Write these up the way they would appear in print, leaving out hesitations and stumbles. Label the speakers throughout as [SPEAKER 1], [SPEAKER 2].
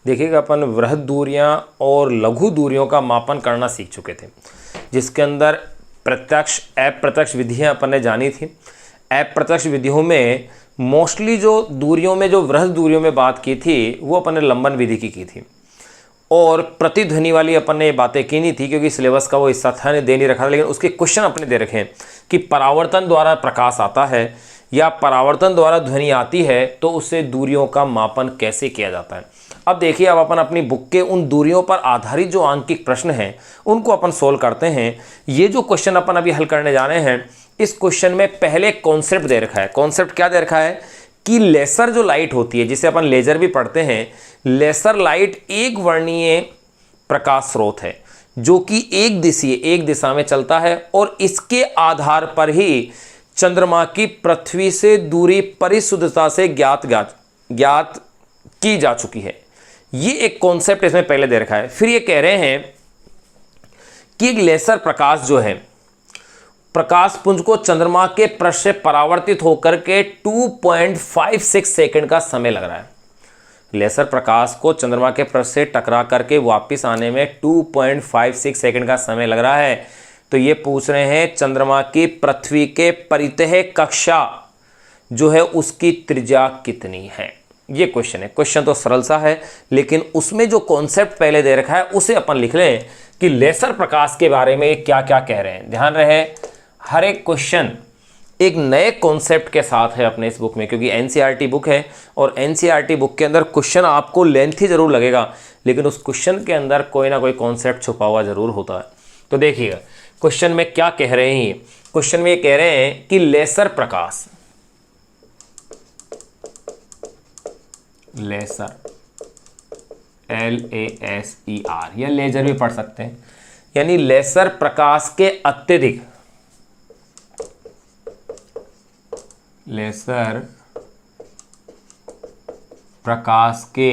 [SPEAKER 1] देखिएगा अपन वृहद दूरियां और लघु दूरियों का मापन करना सीख चुके थे, जिसके अंदर प्रत्यक्ष अप्रत्यक्ष विधियां अपन ने जानी थी। अप्रत्यक्ष विधियों में मोस्टली जो दूरियों में जो वृहद दूरियों में बात की थी वो अपन ने लंबन विधि की थी, और प्रतिध्वनि वाली अपन ने ये बातें की नहीं थी क्योंकि सिलेबस का वो हिस्सा था, दे नहीं रखा था। लेकिन उसके क्वेश्चन अपने दे रखे हैं कि परावर्तन द्वारा प्रकाश आता है या परावर्तन द्वारा ध्वनि आती है तो उससे दूरियों का मापन कैसे किया जाता है। अब देखिए, अब अपन अपनी बुक के उन दूरियों पर आधारित जो आंकिक प्रश्न हैं उनको अपन सोल्व करते हैं। ये जो क्वेश्चन अपन अभी हल करने जा रहे हैं, इस क्वेश्चन में पहले कॉन्सेप्ट दे रखा है। कॉन्सेप्ट क्या दे रखा है कि लेसर जो लाइट होती है, जिसे अपन लेजर भी पढ़ते हैं, लेसर लाइट एक वर्णीय प्रकाश स्रोत है जो कि एक दिशा में चलता है, और इसके आधार पर ही चंद्रमा की पृथ्वी से दूरी परिशुद्धता से ज्ञात की जा चुकी है। ये एक कॉन्सेप्ट इसमें पहले दे रखा है। फिर ये कह रहे हैं कि एक लेसर प्रकाश जो है, प्रकाश पुंज को चंद्रमा के पृष्ठ से परावर्तित होकर के 2.56 सेकंड का समय लग रहा है। लेसर प्रकाश को चंद्रमा के पृष्ठ से टकरा करके वापस आने में 2.56 सेकंड का समय लग रहा है। तो ये पूछ रहे हैं चंद्रमा की पृथ्वी के परितः कक्षा जो है उसकी त्रिज्या कितनी है। ये क्वेश्चन है। क्वेश्चन तो सरल सा है, लेकिन उसमें जो कॉन्सेप्ट पहले दे रखा है उसे अपन लिख लें कि लेसर प्रकाश के बारे में क्या क्या कह रहे हैं। ध्यान रहे, हर एक क्वेश्चन एक नए कॉन्सेप्ट के साथ है अपने इस बुक में, क्योंकि एनसीईआरटी बुक है और एनसीईआरटी बुक के अंदर क्वेश्चन आपको लेंथी जरूर लगेगा, लेकिन उस क्वेश्चन के अंदर कोई ना कोई कॉन्सेप्ट छुपा हुआ जरूर होता है। तो देखिएगा क्वेश्चन में क्या कह रहे हैं। क्वेश्चन में ये कह रहे हैं कि लेसर प्रकाश, लेसर LASER या लेजर भी पढ़ सकते हैं, यानी लेसर प्रकाश के अत्यधिक, लेसर प्रकाश के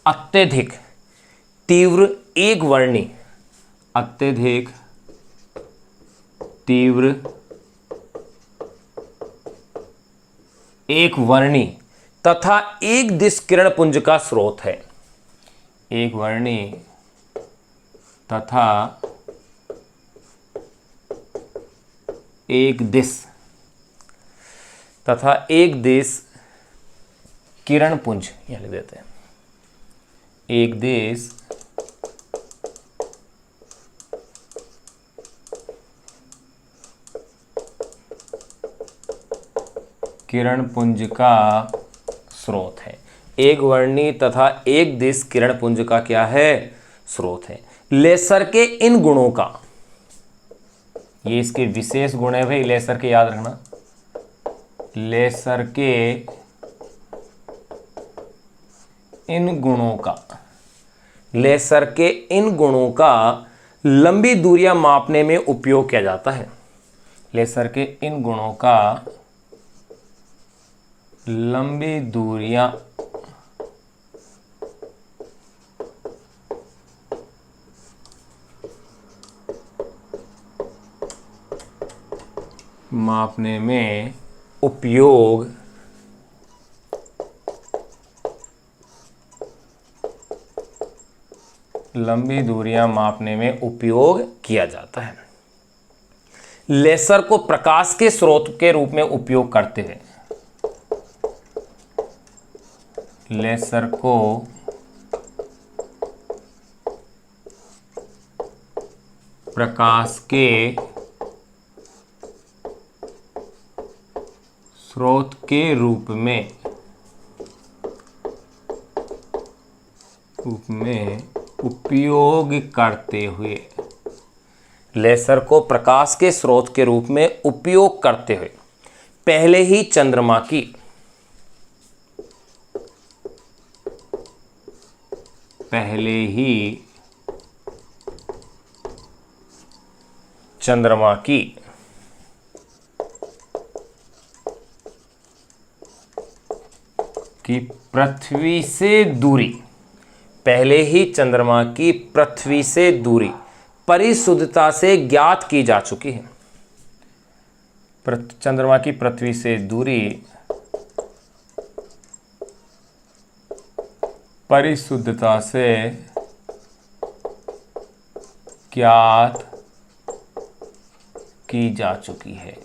[SPEAKER 1] अत्यधिक तीव्र एक वर्णी, अत्यधिक तीव्र एक वर्णी तथा एक दिश किरण पुंज का स्रोत है। एक वर्णी तथा एक दिश किरण पुंज यहां लिख देते हैं। एक दिश किरण पुंज का स्रोत है। एक वर्णी तथा एक दिश किरण पुंज का क्या है? स्रोत है। लेसर के इन गुणों का, ये इसके विशेष गुण है भाई लेसर के, याद रखना, लेसर के इन गुणों का, लेसर के इन गुणों का लंबी दूरियां मापने में उपयोग किया जाता है। लेसर के इन गुणों का लंबी दूरियां मापने में उपयोग लंबी दूरियां मापने में उपयोग किया जाता है। लेसर को प्रकाश के स्रोत के रूप में उपयोग करते हुए, लेसर को प्रकाश के स्रोत के रूप में उपयोग करते हुए, लेसर को प्रकाश के स्रोत के रूप में उपयोग करते हुए पहले ही चंद्रमा की पृथ्वी से दूरी, पहले ही चंद्रमा की पृथ्वी से दूरी परिशुद्धता से ज्ञात की जा चुकी है। चंद्रमा की पृथ्वी से दूरी परिशुद्धता से ज्ञात की जा चुकी है।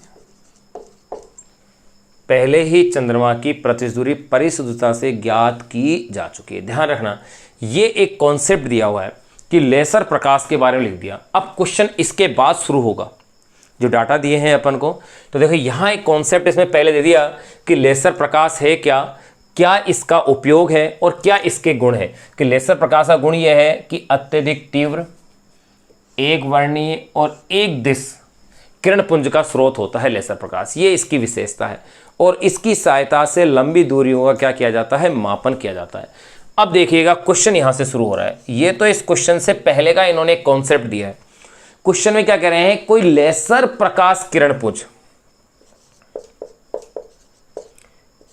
[SPEAKER 1] पहले ही चंद्रमा की प्रत्यक्ष दूरी परिशुद्धता से ज्ञात की जा चुकी है। ध्यान रखना, ये एक कॉन्सेप्ट दिया हुआ है कि लेसर प्रकाश के बारे में लिख दिया। अब क्वेश्चन इसके बाद शुरू होगा, जो डाटा दिए हैं अपन को। तो देखो यहाँ एक कॉन्सेप्ट इसमें पहले दे दिया कि लेसर प्रकाश है क्या, क्या इसका उपयोग है और क्या इसके गुण है। कि लेसर प्रकाश का गुण यह है कि अत्यधिक तीव्र, एक वर्णीय और एक दिश किरण पुंज का स्रोत होता है लेसर प्रकाश, ये इसकी विशेषता है। और इसकी सहायता से लंबी दूरियों का क्या किया जाता है, मापन किया जाता है। अब देखिएगा क्वेश्चन यहां से शुरू हो रहा है। ये तो इस क्वेश्चन से पहले का इन्होंने एक कॉन्सेप्ट दिया है। क्वेश्चन में क्या कह रहे हैं, कोई लेसर प्रकाश किरण पुंज,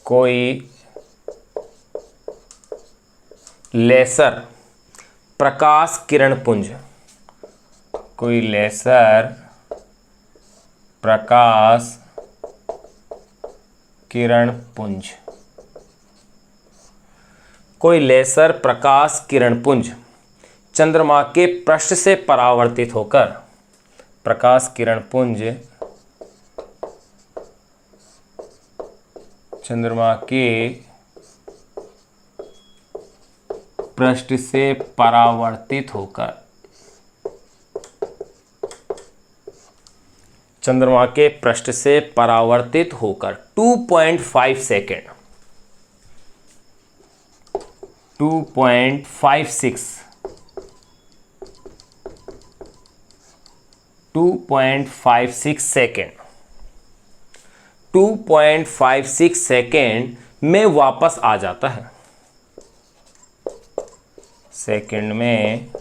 [SPEAKER 1] कोई लेसर प्रकाश किरण पुंज, कोई लेसर प्रकाश किरण पुंज, कोई लेसर प्रकाश किरण पुंज चंद्रमा के पृष्ठ से परावर्तित होकर, प्रकाश किरण पुंज चंद्रमा के पृष्ठ से परावर्तित होकर, चंद्रमा के पृष्ठ से परावर्तित होकर 2.5 सेकेंड, 2.56 सेकेंड, 2.56 सेकेंड में वापस आ जाता है। सेकेंड में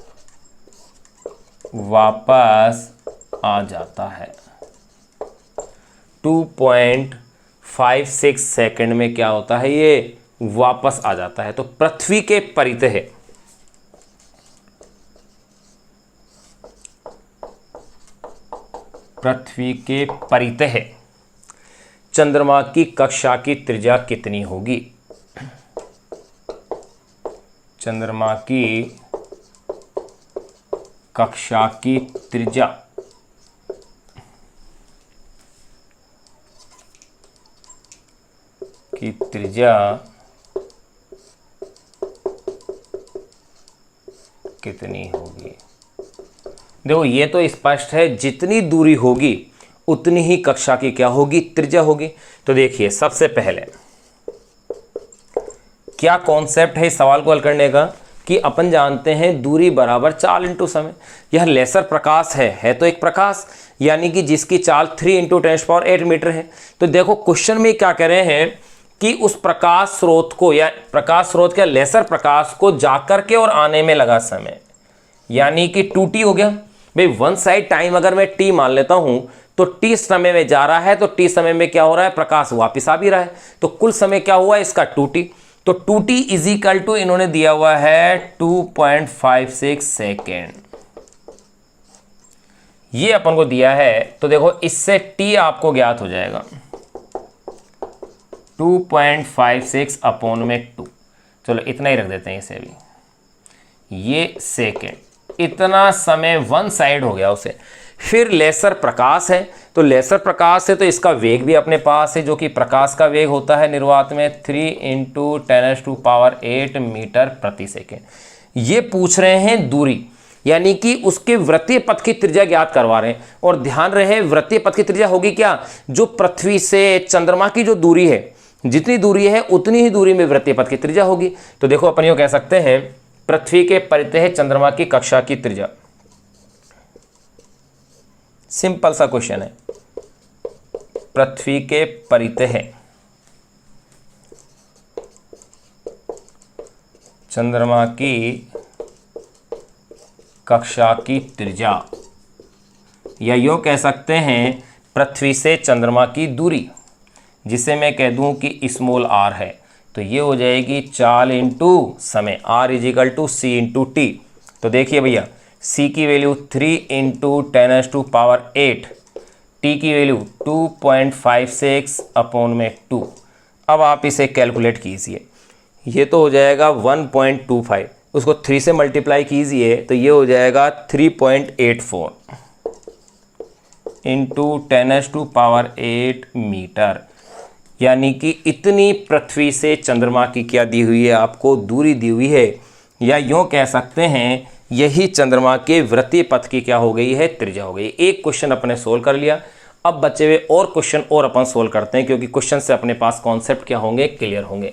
[SPEAKER 1] वापस आ जाता है। 2.56 सेकेंड में क्या होता है, ये वापस आ जाता है। तो पृथ्वी के परितः, पृथ्वी के परितः चंद्रमा की कक्षा की त्रिज्या कितनी होगी, चंद्रमा की कक्षा की त्रिज्या कितनी होगी। देखो ये तो स्पष्ट है, जितनी दूरी होगी उतनी ही कक्षा की क्या होगी, त्रिज्या होगी। तो देखिए सबसे पहले क्या कॉन्सेप्ट है इस सवाल को हल करने का, कि अपन जानते हैं दूरी बराबर चाल इंटू समय। यह लेसर प्रकाश है तो एक प्रकाश, यानी कि जिसकी चाल 3 × 10⁸ मीटर है। तो देखो क्वेश्चन में क्या कह रहे हैं कि उस प्रकाश स्रोत को, या प्रकाश स्रोत के लेसर प्रकाश को जाकर के और आने में लगा समय, यानी कि 2t हो गया। भाई वन साइड टाइम अगर मैं t मान लेता हूं तो t समय में जा रहा है, तो t समय में क्या हो रहा है, प्रकाश वापस आ भी रहा है। तो कुल समय क्या हुआ इसका 2t। तो 2t = इन्होंने दिया हुआ है 2.56 सेकेंड, ये अपन को दिया है। तो देखो इससे t आपको ज्ञात हो जाएगा 2.56/2। चलो इतना ही रख देते हैं इसे भी, ये सेकेंड, इतना समय वन साइड हो गया उसे। फिर लेसर प्रकाश है, तो लेसर प्रकाश है तो इसका वेग भी अपने पास है, जो कि प्रकाश का वेग होता है निर्वात में 3 × 10⁸ मीटर प्रति सेकेंड। ये पूछ रहे हैं दूरी, यानी कि उसके वृत्तीय पथ की त्रिज्या ज्ञात करवा रहे हैं। और ध्यान रहे वृत्तीय पथ की त्रिज्या होगी क्या, जो पृथ्वी से चंद्रमा की जो दूरी है, जितनी दूरी है उतनी ही दूरी में वृत्तीय पथ की त्रिज्या होगी। तो देखो अपन यूं कह सकते हैं पृथ्वी के परितः चंद्रमा की कक्षा की त्रिज्या। सिंपल सा क्वेश्चन है, पृथ्वी के परितः चंद्रमा की कक्षा की त्रिज्या, या यूं कह सकते हैं पृथ्वी से चंद्रमा की दूरी, जिसे मैं कह दूं कि r है। तो ये हो जाएगी चाल इंटू समय, r = c × t। तो देखिए भैया c की वैल्यू 3 × 10⁸, t की वैल्यू 2.56/2। अब आप इसे कैलकुलेट कीजिए, ये तो हो जाएगा 1.25, उसको 3 से मल्टीप्लाई कीजिए तो ये हो जाएगा 3.84 इंटू 10⁸ मीटर। यानी कि इतनी पृथ्वी से चंद्रमा की क्या दी हुई है, आपको दूरी दी हुई है, या यूँ कह सकते हैं यही चंद्रमा के वृत्तीय पथ की क्या हो गई है, त्रिज्या हो गई। एक क्वेश्चन अपने सोल्व कर लिया। अब बचे हुए और क्वेश्चन और अपन सोल्व करते हैं, क्योंकि क्वेश्चन से अपने पास कॉन्सेप्ट क्या होंगे, क्लियर होंगे।